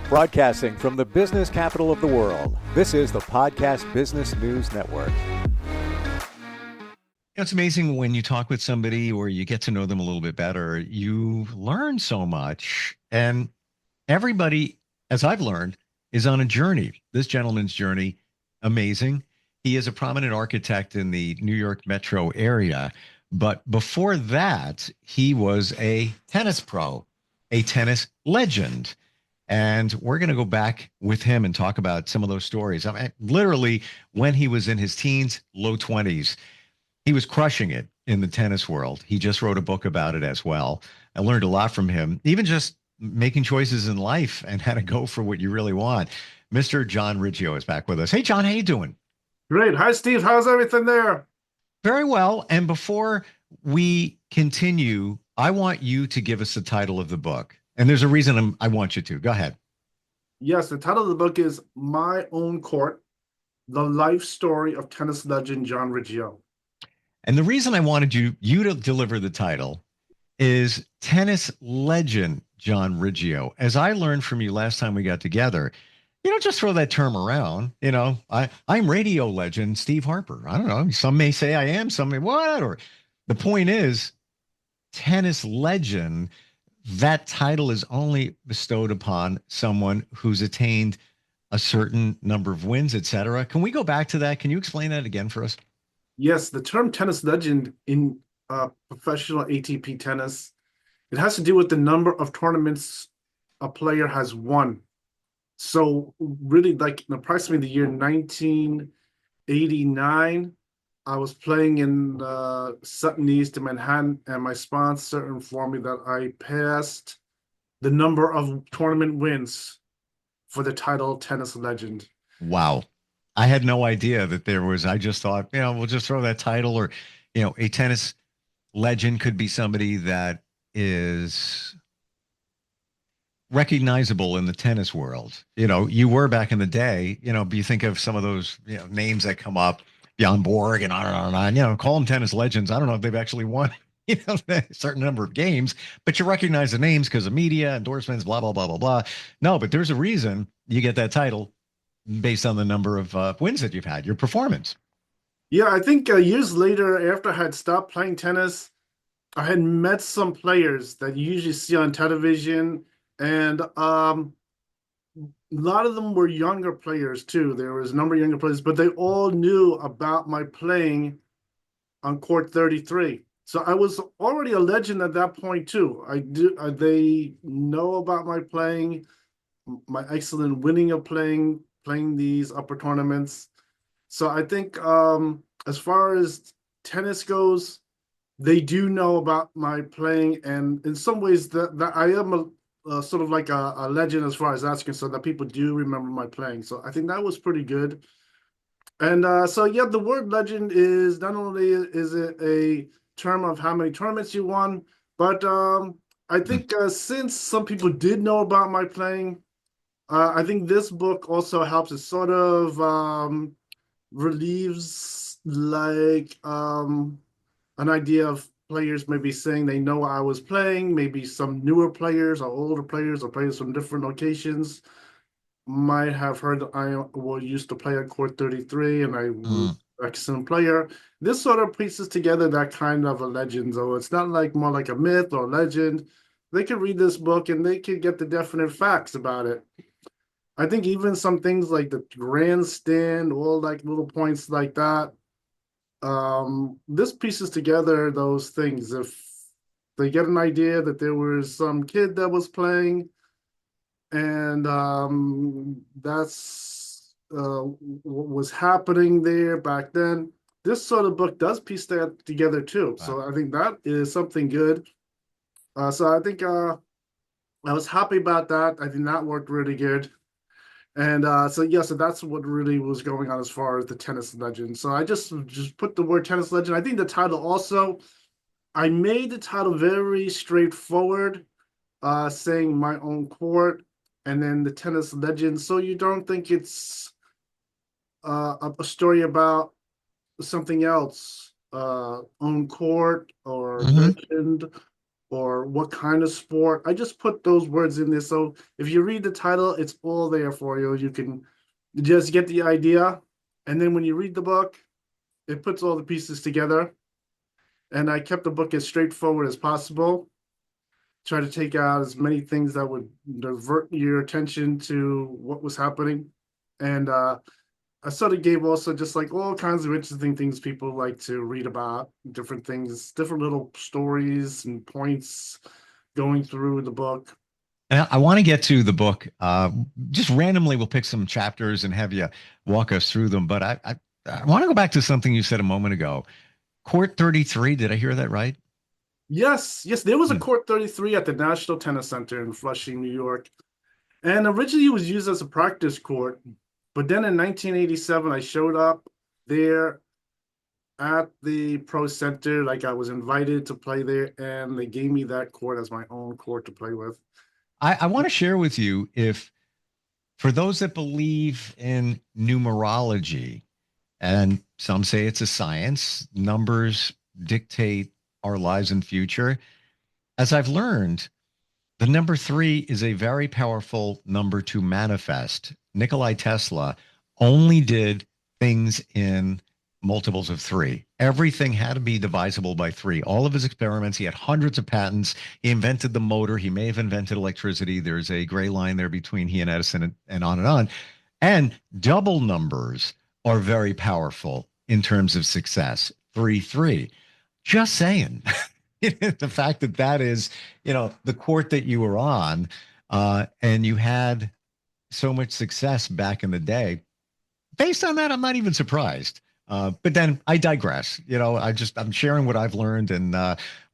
Broadcasting from the business capital of the world, this is the Podcast Business News Network. It's amazing when you talk with somebody or you get to know them a little bit better, you learn so much. And everybody, as I've learned, is on a journey. This gentleman's journey, amazing. He is a prominent architect in the New York metro area. But before that, he was a tennis pro, a tennis legend. And we're going to go back with him and talk about some of those stories. I mean, literally, when he was in his teens, low 20s, he was crushing it in the tennis world. He just wrote a book about it as well. I learned a lot from him, even just making choices in life and how to go for what you really want. Mr. John Riggio is back with us. Hey, John, how you doing? Great. Hi, Steve. How's everything there? Very well. And before we continue, I want you to give us the title of the book. And there's a reason I want you to. Go ahead. Yes, the title of the book is My Own Court, The Life Story of Tennis Legend John Riggio. And the reason I wanted you to deliver the title is tennis legend John Riggio. As I learned from you last time we got together, you don't just throw that term around. I'm radio legend Steve Harper. I don't know. Some may say I am, some may what, or the point is tennis legend. That title is only bestowed upon someone who's attained a certain number of wins, et cetera. Can we go back to that? Can you explain that again for us? Yes, the term tennis legend in professional ATP tennis, it has to do with the number of tournaments a player has won. So really, like in approximately the year 1989, I was playing in Sutton East in Manhattan, and my sponsor informed me that I passed the number of tournament wins for the title tennis legend. Wow. I had no idea that there was, I just thought, we'll just throw that title or, a tennis legend could be somebody that is recognizable in the tennis world. You were back in the day, but you think of some of those, names that come up, Bjorn Borg and on and on and on, call them tennis legends. I don't know if they've actually won, a certain number of games, but you recognize the names because of media, endorsements, blah, blah, blah, blah, blah. No, but there's a reason you get that title based on the number of wins that you've had, your performance. Yeah, I think years later, after I had stopped playing tennis, I had met some players that you usually see on television, and a lot of them were younger players too. There was a number of younger players, but they all knew about my playing on court 33. So I was already a legend at that point too. They know about my playing, my excellent winning of playing these upper tournaments. So I think as far as tennis goes, they do know about my playing, and in some ways that I am sort of like a legend as far as that's concerned, that people do remember my playing. So I think that was pretty good. And so yeah, the word legend is not only is it a term of how many tournaments you won, but I think since some people did know about my playing, I think this book also helps. It sort of relieves like an idea of players maybe saying they know I was playing, maybe some newer players or older players or players from different locations might have heard used to play at court 33 and I was an excellent player. This sort of pieces together that kind of a legend, though it's not like more like a myth or a legend. They could read this book and they could get the definite facts about it. I think even some things like the grandstand, all like little points like that, this pieces together those things. If they get an idea that there was some kid that was playing, and that's what was happening there back then. This sort of book does piece that together too. So I think that is something good. So I think I was happy about that. I think that worked really good. And so that's what really was going on as far as the tennis legend. So I just put the word tennis legend. I think the title also, I made the title very straightforward, saying my own court and then the tennis legend. So you don't think it's a story about something else, own court or legend. or what kind of sport. I just put those words in there. So if you read the title, it's all there for you. You can just get the idea. And then when you read the book, it puts all the pieces together. And I kept the book as straightforward as possible. Try to take out as many things that would divert your attention to what was happening. And I sort of gave also just like all kinds of interesting things people like to read about, different things, different little stories and points going through the book. And I want to get to the book. Just randomly, we'll pick some chapters and have you walk us through them. But I want to go back to something you said a moment ago. Court 33. Did I hear that right? Yes, yes, there was a Hmm. Court 33 at the National Tennis Center in Flushing, New York. And originally it was used as a practice court. But then in 1987, I showed up there at the Pro Center, like I was invited to play there, and they gave me that court as my own court to play with. I want to share with you if, for those that believe in numerology, and some say it's a science, numbers dictate our lives and future. As I've learned, the number three is a very powerful number to manifest. Nikolai Tesla only did things in multiples of three. Everything had to be divisible by three. All of his experiments, he had hundreds of patents. He invented the motor. He may have invented electricity. There's a gray line there between he and Edison and on and on. And double numbers are very powerful in terms of success. 3, 3. Just saying. The fact that that is, the court that you were on, and you had so much success back in the day. Based on that, I'm not even surprised. But then I digress. I'm sharing what I've learned, and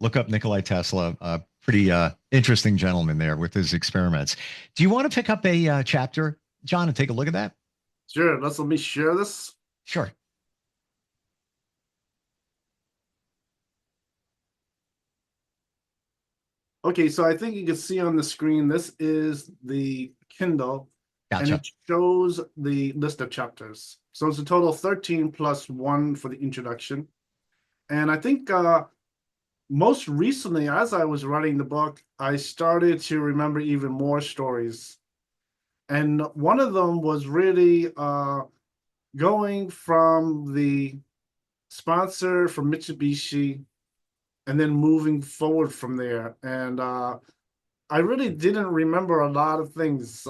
look up Nikolai Tesla. Pretty interesting gentleman there with his experiments. Do you want to pick up a chapter, John, and take a look at that? Sure, let me share this. Sure. Okay, so I think you can see on the screen, this is the Kindle, and Gotcha. it shows the list of chapters. So it's a total of 13 plus one for the introduction. And I think most recently, as I was writing the book, I started to remember even more stories. And one of them was really going from the sponsor from Mitsubishi and then moving forward from there. And I really didn't remember a lot of things.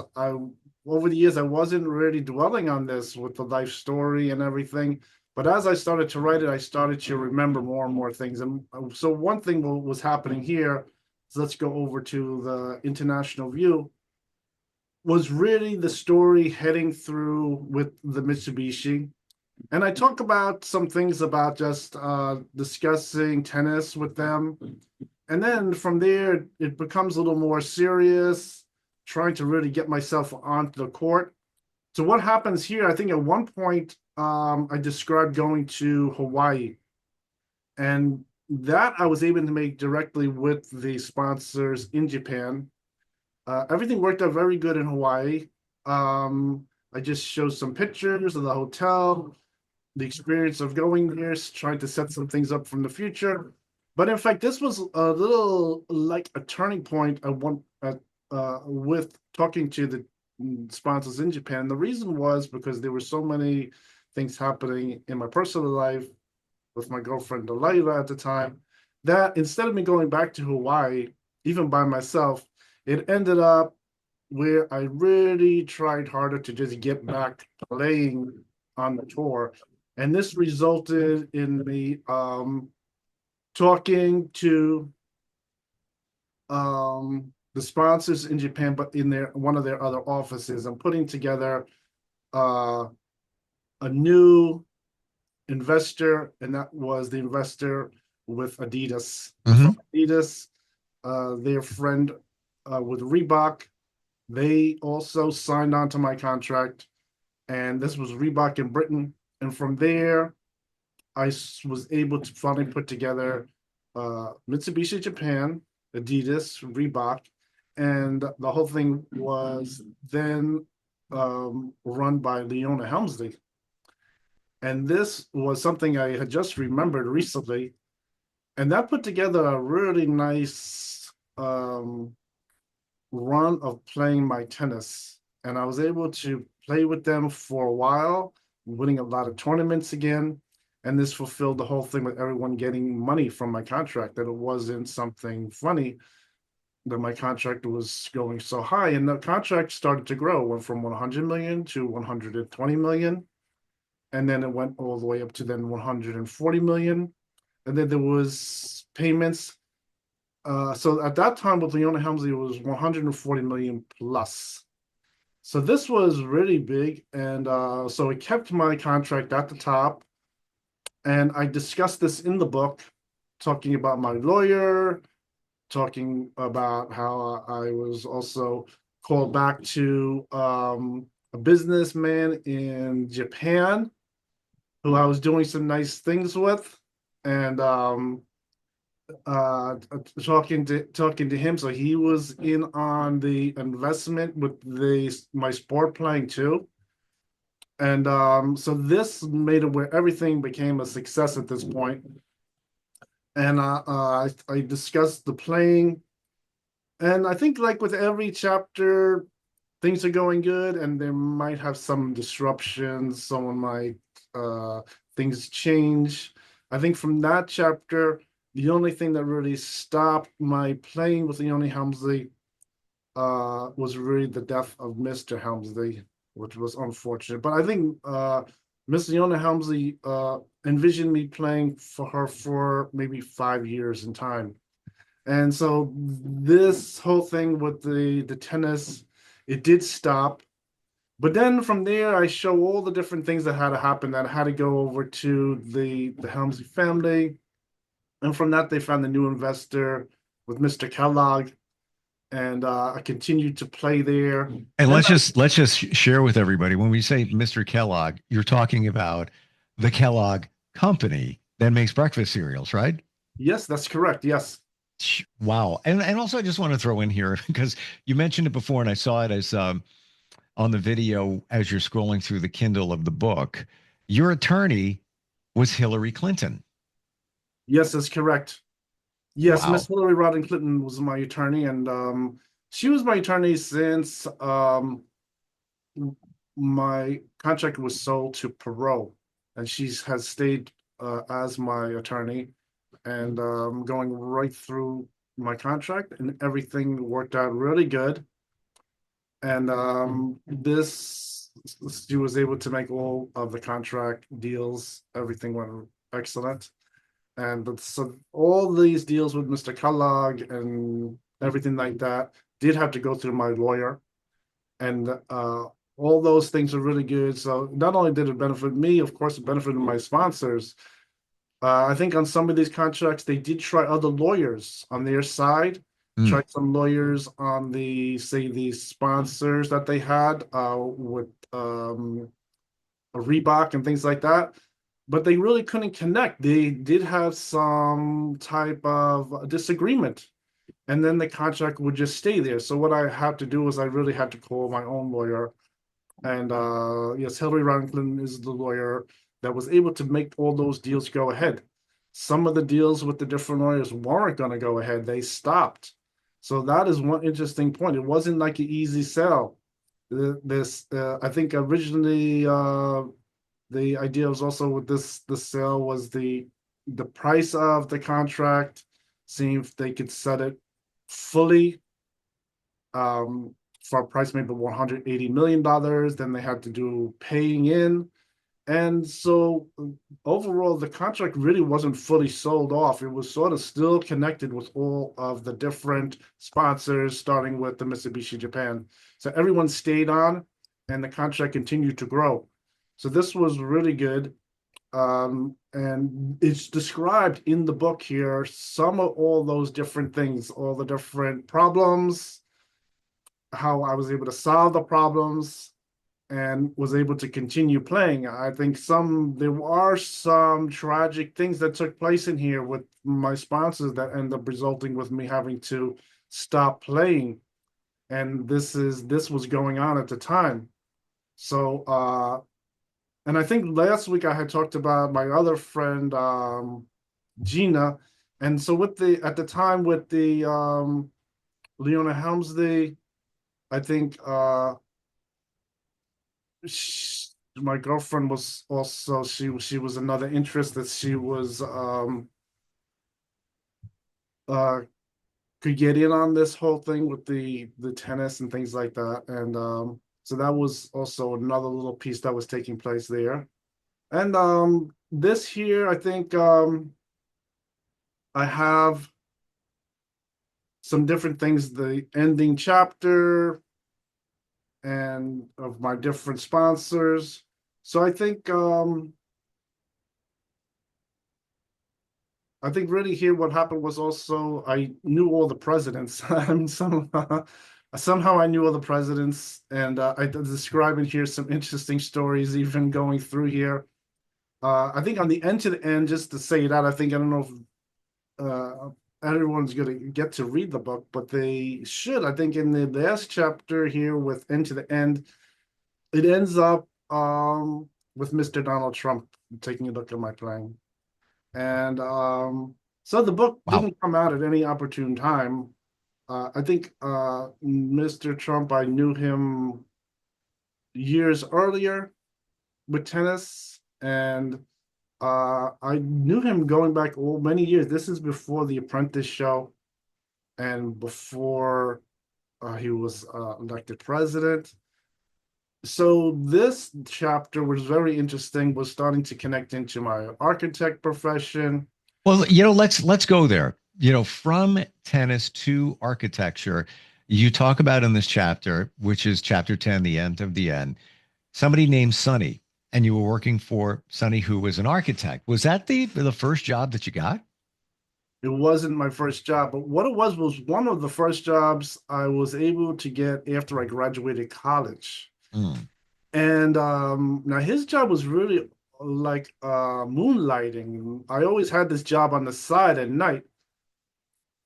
Over the years, I wasn't really dwelling on this with the life story and everything. But as I started to write it, I started to remember more and more things. And so one thing was happening here, so let's go over to the international view, was really the story heading through with the Mitsubishi. And I talk about some things about just discussing tennis with them. And then from there, it becomes a little more serious, trying to really get myself onto the court. So what happens here, I think at one point, I described going to Hawaii. And that I was able to make directly with the sponsors in Japan. Everything worked out very good in Hawaii. I just showed some pictures of the hotel, the experience of going there, trying to set some things up from the future. But in fact, this was a little like a turning point I want with talking to the sponsors in Japan. The reason was because there were so many things happening in my personal life with my girlfriend Delilah at the time, that instead of me going back to Hawaii, even by myself, it ended up where I really tried harder to just get back playing on the tour. And this resulted in me talking to the sponsors in Japan, but in their one of their other offices, and putting together a new investor, and that was the investor with Adidas. Mm-hmm. From Adidas, their friend with Reebok, they also signed on to my contract, and this was Reebok in Britain. And from there, I was able to finally put together Mitsubishi Japan, Adidas, Reebok, and the whole thing was then run by Leona Helmsley. And this was something I had just remembered recently. And that put together a really nice um, run of playing my tennis, and I was able to play with them for a while, winning a lot of tournaments again. And this fulfilled the whole thing with everyone getting money from my contract, that it wasn't something funny, that my contract was going so high. And the contract started to grow, went from 100 million to 120 million. And then it went all the way up to then 140 million. And then there was payments. So at that time with Leona Helmsley, it was 140 million plus. So this was really big, and so it kept my contract at the top. And I discussed this in the book, talking about my lawyer, talking about how I was also called back to a businessman in Japan who I was doing some nice things with, and talking to him. So he was in on the investment with the my sport playing too. And so this made it where everything became a success at this point. And I discussed the playing, and I think like with every chapter, things are going good, and there might have some disruptions. Someone might things change. I think from that chapter, the only thing that really stopped my playing with Leone Helmsley was really the death of Mr. Helmsley, which was unfortunate. But I think Miss Leona Helmsley envisioned me playing for her for maybe 5 years in time. And so this whole thing with the tennis, it did stop. But then from there, I show all the different things that had to happen, that had to go over to the Helmsley family. And from that, they found a new investor with Mr. Kellogg, and I continued to play there. And And let's just share with everybody, when we say Mr. Kellogg, you're talking about the Kellogg company that makes breakfast cereals, right? yes, that's correct. Yes. Wow. And also I just want to throw in here because you mentioned it before and I saw it as on the video as you're scrolling through the Kindle of the book. Your attorney was Hillary Clinton. Yes, that's correct. Yes, Miss Wow. Hillary Rodham Clinton was my attorney, and she was my attorney since my contract was sold to Perot, and she has stayed as my attorney, and going right through my contract, and everything worked out really good. And this she was able to make all of the contract deals. Everything went excellent. And so all these deals with Mr. Kellogg and everything like that did have to go through my lawyer. And all those things are really good. So not only did it benefit me, of course, it benefited my sponsors. I think on some of these contracts, they did try other lawyers on their side, Mm. tried some lawyers on the, say, the sponsors that they had with a Reebok and things like that, but they really couldn't connect. They did have some type of disagreement, and then the contract would just stay there. So what I had to do was I really had to call my own lawyer, and yes, Hillary Rankin is the lawyer that was able to make all those deals go ahead. Some of the deals with the different lawyers weren't going to go ahead; they stopped. So that is one interesting point. It wasn't like an easy sell. This, I think, originally the idea was also with the sale was the price of the contract, seeing if they could set it fully for a price maybe $180 million. Then they had to do paying in. And so overall, the contract really wasn't fully sold off. It was sort of still connected with all of the different sponsors, starting with the Mitsubishi Japan. So everyone stayed on, and the contract continued to grow. So this was really good. And it's described in the book here, some of all those different things, all the different problems, how I was able to solve the problems and was able to continue playing. I think there are some tragic things that took place in here with my sponsors that end up resulting with me having to stop playing. And this was going on at the time. So and I think last week I had talked about my other friend, Gina. And so with the at the time with the Leona Helmsley. I think my girlfriend was also she was another interest that she was uh could get in on this whole thing with the tennis and things like that. And so that was also another little piece that was taking place there. And this here, I think I have some different things, the ending chapter and of my different sponsors. So I think really here what happened was also I knew all the presidents. And somehow I knew all the presidents, and I describe in here some interesting stories even going through here. I think on the end to the end, just to say that, I don't know if uh, everyone's going to get to read the book, but they should. I think in the last chapter here with end to the end, it ends up with Mr. Donald Trump taking a look at my plan. And so the book Wow. didn't come out at any opportune time. I think Mr. Trump, I knew him years earlier with tennis, and I knew him going back many years. This is before The Apprentice show and before he was elected president. So this chapter was very interesting, was starting to connect into my architect profession. Well, let's go there. From tennis to architecture, you talk about in this chapter, which is chapter 10, the end of the end, somebody named Sonny, and you were working for Sonny, who was an architect. Was that the first job that you got? It wasn't my first job, but what it was one of the first jobs I was able to get after I graduated college. Mm. And now his job was really like moonlighting. I always had this job on the side at night.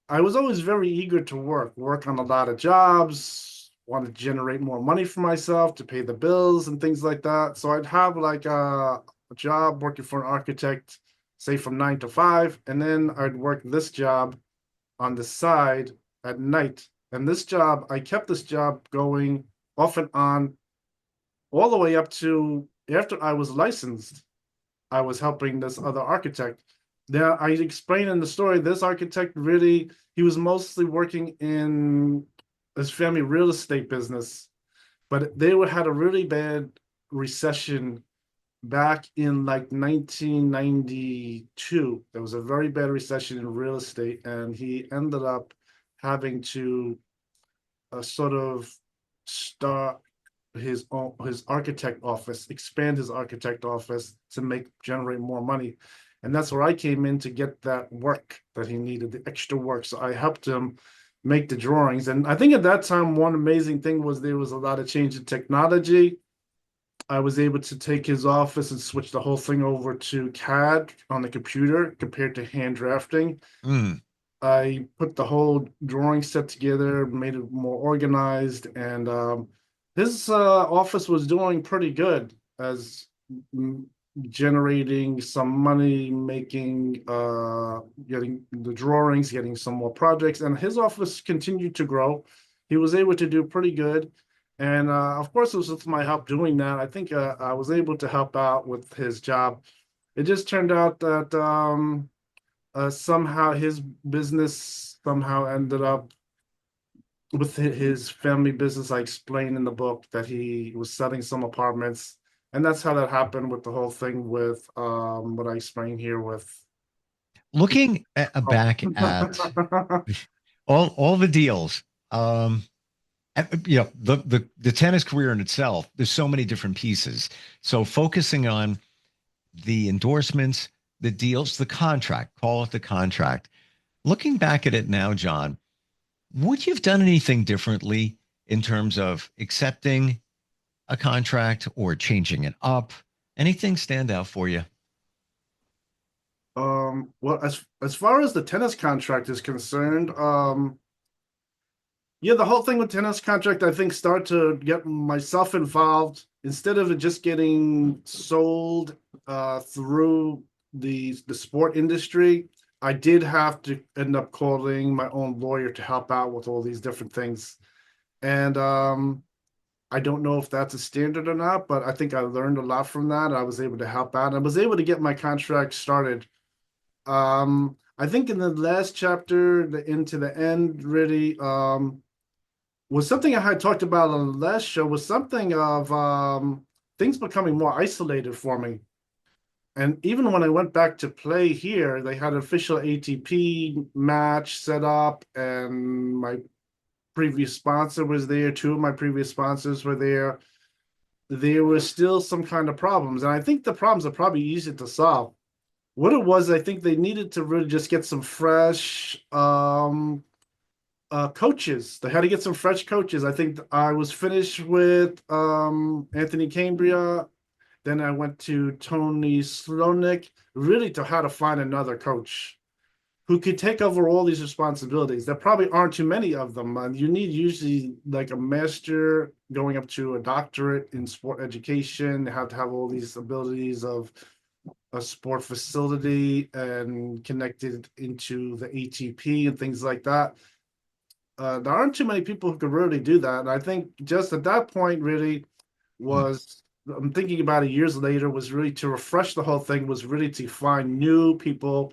I was always very eager to work on a lot of jobs, wanted to generate more money for myself to pay the bills and things like that. So I'd have like a job working for an architect, say from 9 to 5, and then I'd work this job on the side at night. And this job, I kept this job going off and on all the way up to after I was licensed. I was helping this other architect. There, I explained in the story, this architect really, he was mostly working in his family real estate business, but they had a really bad recession back in like 1992. There was a very bad recession in real estate, and he ended up having to sort of start his architect office, expand his architect office to generate more money. And that's where I came in to get that work that he needed, the extra work. So I helped him make the drawings. And I think at that time, one amazing thing was there was a lot of change in technology. I was able to take his office and switch the whole thing over to CAD on the computer compared to hand drafting. Mm. I put the whole drawing set together, made it more organized, and his office was doing pretty good as generating some money, making getting the drawings, getting some more projects, and his office continued to grow. He was able to do pretty good, and of course, it was with my help doing that. I think I was able to help out with his job. It just turned out that somehow his business somehow ended up with his family business. I explained in the book that he was selling some apartments, and that's how that happened with the whole thing with what I explained here with Looking oh. back at all the deals, the tennis career in itself, there's so many different pieces. So focusing on the endorsements, the deals, the contract, call it the contract. Looking back at it now, John, would you have done anything differently in terms of accepting a contract or changing it up? Anything stand out for you? Well, as far as the tennis contract is concerned, yeah, the whole thing with tennis contract, I think, start to get myself involved instead of it just getting sold through the sport industry. I did have to end up calling my own lawyer to help out with all these different things. And I don't know if that's a standard or not, but I think I learned a lot from that. I was able to help out. I was able to get my contract started. I think in the last chapter, into the end, really, was something I had talked about on the last show was something of things becoming more isolated for me. And even when I went back to play here, they had an official ATP match set up, and my previous sponsor was there. Two of my previous sponsors were there. There was still some kind of problems, and I think the problems are probably easy to solve. What it was, I think they needed to really just get some fresh coaches. They had to get some fresh coaches. I think I was finished with Anthony Cambria. Then I went to Tony Slonik, really to how to find another coach who could take over all these responsibilities. There probably aren't too many of them. You need usually like a master going up to a doctorate in sport education. They have to have all these abilities of a sport facility and connected into the ATP and things like that. There aren't too many people who could really do that. And I think just at that point, really Mm. was I'm thinking about it years later was really to refresh the whole thing was really to find new people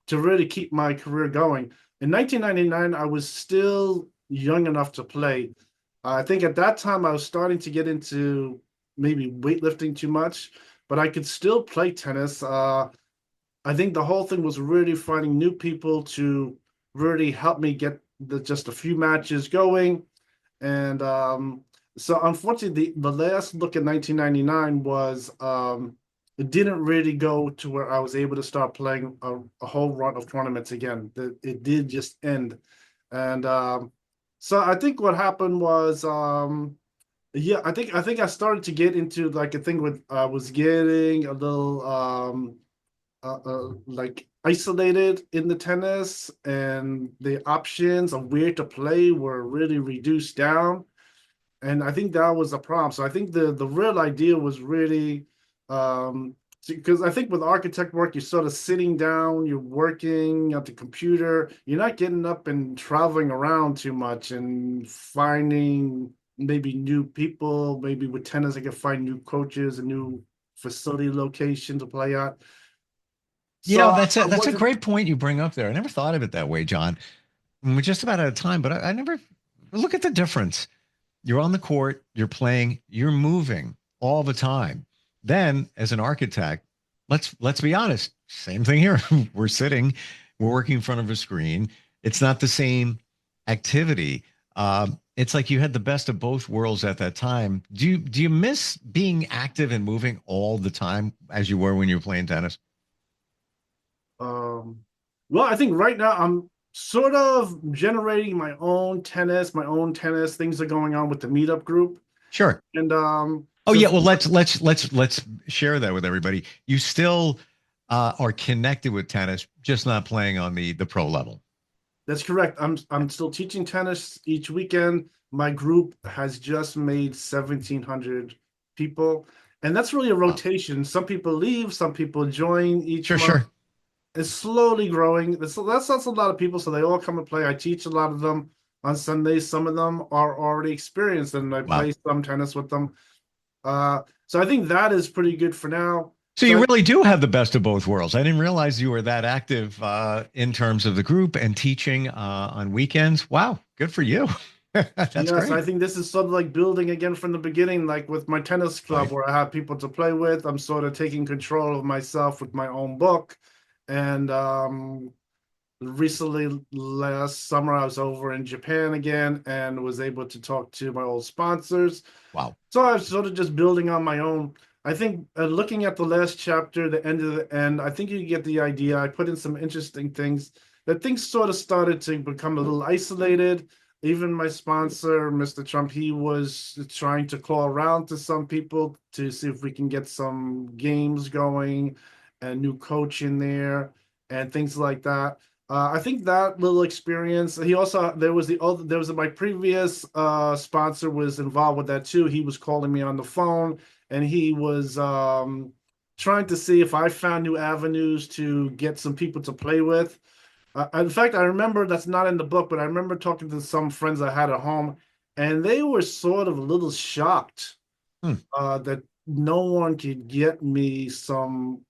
to really keep my career going. In 1999, I was still young enough to play. I think at that time I was starting to get into maybe weightlifting too much, but I could still play tennis. I think the whole thing was really finding new people to really help me get just a few matches going. And so unfortunately, the last look at 1999 was it didn't really go to where I was able to start playing a whole run of tournaments again. It did just end. And so I think what happened was yeah, I think I started to get into like a thing with I was getting a little like isolated in the tennis, and the options of where to play were really reduced down. And I think that was a problem. So I think the real idea was really because I think with architect work, you're sort of sitting down, you're working at the computer, you're not getting up and traveling around too much and finding maybe new people. Maybe with tennis, I can find new coaches, a new facility location to play at. You So know, I that's a wasn't. great point you bring up there. I never thought of it that way, John. We're just about out of time, but I never look at the difference. You're on the court, you're playing, you're moving all the time. Then, as an architect, let's be honest. Same thing here. We're sitting, we're working in front of a screen. It's not the same activity. It's like you had the best of both worlds at that time. Do you miss being active and moving all the time as you were when you were playing tennis? Um, well, I think right now I'm sort of generating my own tennis. Things are going on with the meetup group, Sure. and Oh so yeah, well let's share that with everybody. You still are connected with tennis, just not playing on the pro level. that's correct. I'm still teaching tennis each weekend. My group has just made 1,700 people, and that's really a Wow. rotation. Some people leave, some people join each Sure, month. sure. It's slowly growing. That's a lot of people, so they all come and play. I teach a lot of them on Sundays. Some of them are already experienced, and I Wow. play some tennis with them. So I think that is pretty good for now. So So you really do have the best of both worlds. I didn't realize you were that active in terms of the group and teaching on weekends. Wow, good for you. That's yes, I great. think this is sort of like building again from the beginning, like with my tennis club Right. where I have people to play with. I'm sort of taking control of myself with my own book, and recently last summer I was over in Japan again and was able to talk to my old sponsors. Wow. So I was sort of just building on my own. I think looking at the last chapter, the end of the end, I think you get the idea. I put in some interesting things that things sort of started to become a little isolated. Even my sponsor, Mr. Trump, he was trying to call around to some people to see if we can get some games going, a new coach in there, and things like that. I think that little experience. He also there was my previous sponsor was involved with that too. He was calling me on the phone, and he was trying to see if I found new avenues to get some people to play with. In fact, I remember that's not in the book, but I remember talking to some friends I had at home, and they were sort of a little shocked Hmm. that no one could get me some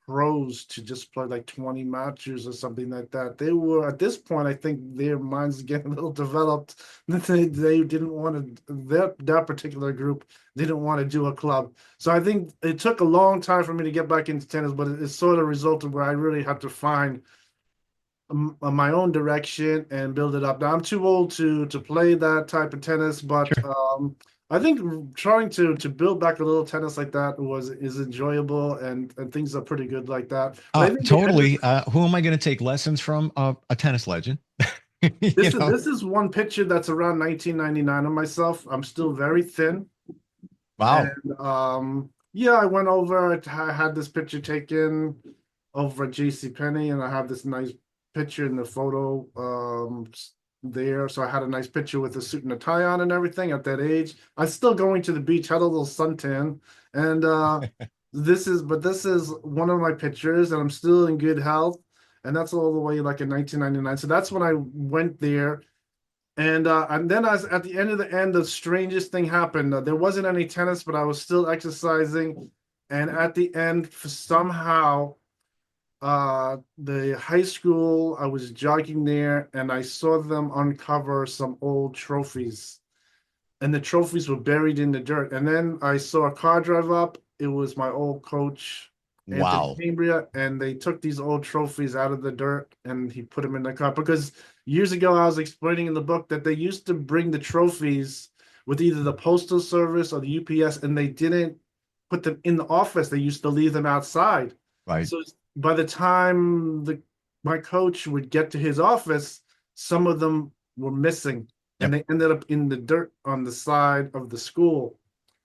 pros to just play like 20 matches or something like that. They were at this point, I think their minds getting a little developed. They didn't want to that particular group didn't want to do a club. So I think it took a long time for me to get back into tennis, but it sort of resulted where I really had to find my own direction and build it up. Now I'm too old to play that type of tennis, but Sure. I think trying to build back a little tennis like that is enjoyable and things are pretty good like that. But I think Totally. Who am I going to take lessons from? A tennis legend. You know? this is one picture that's around 1999 of myself. I'm still very thin. Wow. And yeah, I went over, I had this picture taken over at JCPenney, and I have this nice picture in the photo there. So I had a nice picture with a suit and a tie on and everything at that age. I was still going to the beach, had a little suntan, and this is one of my pictures, and I'm still in good health. And that's all the way like in 1999. So that's when I went there. And then as at the end, the strangest thing happened. There wasn't any tennis, but I was still exercising. And at the end, somehow, the high school, I was jogging there, and I saw them uncover some old trophies, and the trophies were buried in the dirt. And then I saw a car drive up. It was my old coach, Anthony Wow. Cambria, and they took these old trophies out of the dirt and he put them in the car. Because years ago, I was explaining in the book that they used to bring the trophies with either the postal service or the UPS, and they didn't put them in the office. They used to leave them outside. Right. So by the time my coach would get to his office, some of them were missing, and Yep. they ended up in the dirt on the side of the school.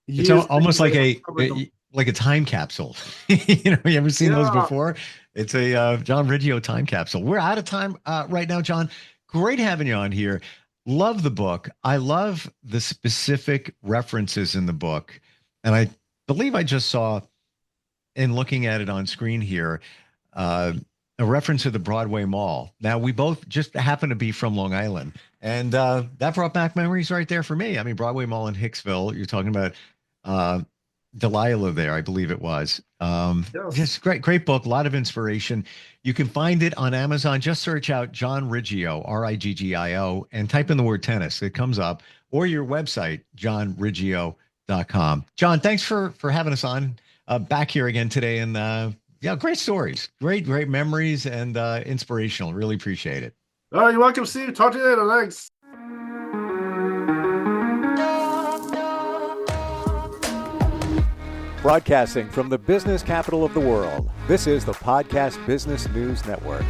It's Years almost later, like they uncovered them. like a time capsule. You ever seen those Yeah. before? It's a John Riggio time capsule. We're out of time right now, John. Great having you on here. Love the book. I love the specific references in the book, and I believe I just saw in looking at it on screen here, a reference to the Broadway Mall. Now, we both just happen to be from Long Island, and that brought back memories right there for me. I mean, Broadway Mall in Hicksville, you're talking about uh, Delilah there, I believe it was. Yes. Just great book, a lot of inspiration. You can find it on Amazon. Just search out John Riggio, Riggio, and type in the word tennis. It comes up, or your website, johnriggio.com. John, thanks for having us on back here again today. And yeah, great stories, great memories, and inspirational. Really appreciate it. Oh, you're welcome, Steve. Talk to you later. Thanks. Broadcasting from the business capital of the world, this is the Podcast Business News Network.